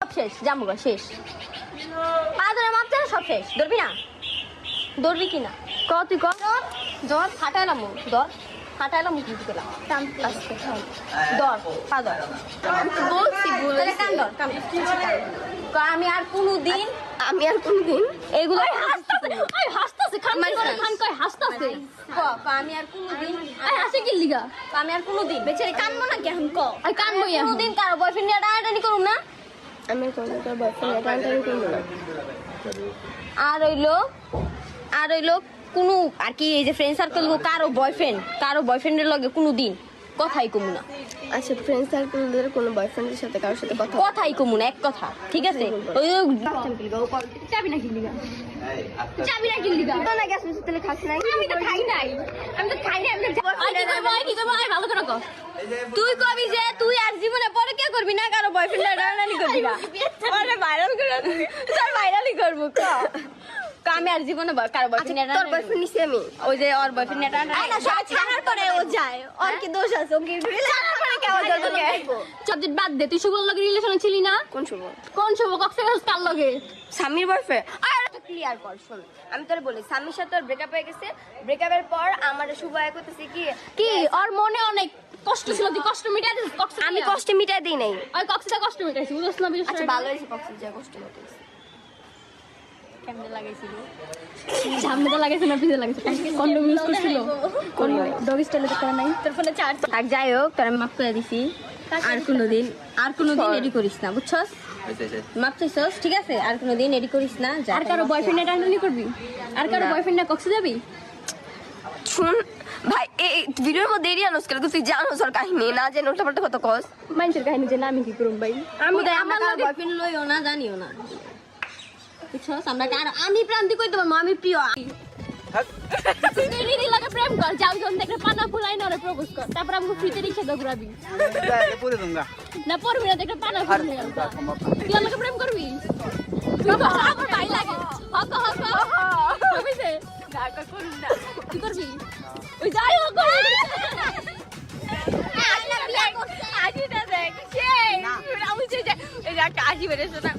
সব শেষ জামুগা শেষ পা ধরে মাপ চালা সব শেষ ধরবি না ধরবি কি না ক তুই ক ধর হাঁটাইলাম ধর হাঁটাইলাম মুখ দিতে গেলাম ধর পা ধর বলছি কান ধর আমি আর কোনোদিন এগুলো হাসতাছে খান কয় হাসতাছে আমি আর কোনোদিন হাসে কি লিগা আমি আর কোনোদিন বেচারি কানবো না কি এখন ক আমি কানবো কোনোদিন কারো বয়ফ্রেন্ড নিয়ে টানাটানি করুম না আমি কোনোদিন কারো বয়ফ্রেন্ড নিয়ে টানাটানি করবো না আর হইলো কোনো আর কি এই যে ফ্রেন্ড সার্কেল কারো বয়ফ্রেন্ডের লগে কোনোদিন কথাই কমু না আচ্ছা ফ্রেন্ড সার্কেলদের কোনো বয়ফ্রেন্ডের সাথে কারোর সাথে কথাই কমু না এক কথা ঠিক আছে ওই চাবি না কিনলি না গ্যাস মেশিন তেলে খাস নাই আমি তো খাই নাই আমি ভালো করে কর তুই কবি যে তুই আর জীবনে পরে কি করবি না কারো বয়ফ্রেন্ড রানি করবি না আরে ভাইরাল করে তোর ভাইরালই করব ক আমি আর জীবনে কারো বয়ফ্রেন্ড তোর বয়ফ্রেন্ড নিছি আমি ওই যে ওর বয়ফ্রেন্ড ছাড়ার পরে ও যায় ওর কি দোষ আছে ওকে ছাড়ার পরে কেমন তোকে সাবজেক্ট বাদ দে তুই শুভর লগে রিলেশনে ছিলি না কোন শুভ কক্সবাজার কার লগে স্বামীর বয়ফ্রেন্ড আর ক্লিয়ার কর শোন আমি তোর বলি স্বামীর সাথে তোর ব্রেকআপ হয়ে গেছে ব্রেকআপের পর আমার শুভ এক করতেছে কি ওর মনে অনেক কষ্ট ছিল তুই কষ্ট মিটাই দিস আমি কষ্ট মিটাই দেই নাই ওই কক্সবাজার কষ্ট মিটাইছি বুঝছ না বুঝছ আচ্ছা ভালো হইছে কক্সবাজার কষ্ট মিটাইছি ক্যামেরা লাগাইছিল সামনেটা লাগাইছে না পিছে লাগাইছে কন্ডম ইউজ করছিল কোন ডগ স্টাইলে তো করা নাই তোর ফোনে চার্জ থাক যাই হোক তোর আমি মাফ করে দিছি আর কোনোদিন এডি করিস না বুঝছস মাপ চাইছস ঠিক আছে আর কোনোদিন এডি করিস না আর কারো বয়ফ্রেন্ড টানাটানি করবি আর কারো বয়ফ্রেন্ড কক্সে যাবি শুন ভাই এই ভিডিওর মধ্যে এরিয়া নস করে তুই জানোস ওর কাহিনী না জেনে উল্টাপাল্টা কথা কস মানুষের কাহিনী যে না আমি কি করব ভাই আমি আমার বয়ফ্রেন্ড লইও না জানিও না বুঝছস আমরা আমি প্রান্তি কই তোমার আমি প্রিয় তুই লাগে প্রেম কর যাও যখন দেখে পানা ফুলাই না রে প্রপোজ কর তারপর আমাকে ফ্রিতে রিকশা দাও ঘুরাবি না পড়বি না দেখে পানা ফুলাই তুই আমাকে প্রেম করবি তুই তো আমার ভাই লাগে হক কইছে গাটা করুন না তুই করবি ওই যাই হোক আজ না বিয়া করতে আজ না দেখ সেই আমি যে এই যে কাজী বেরেছ না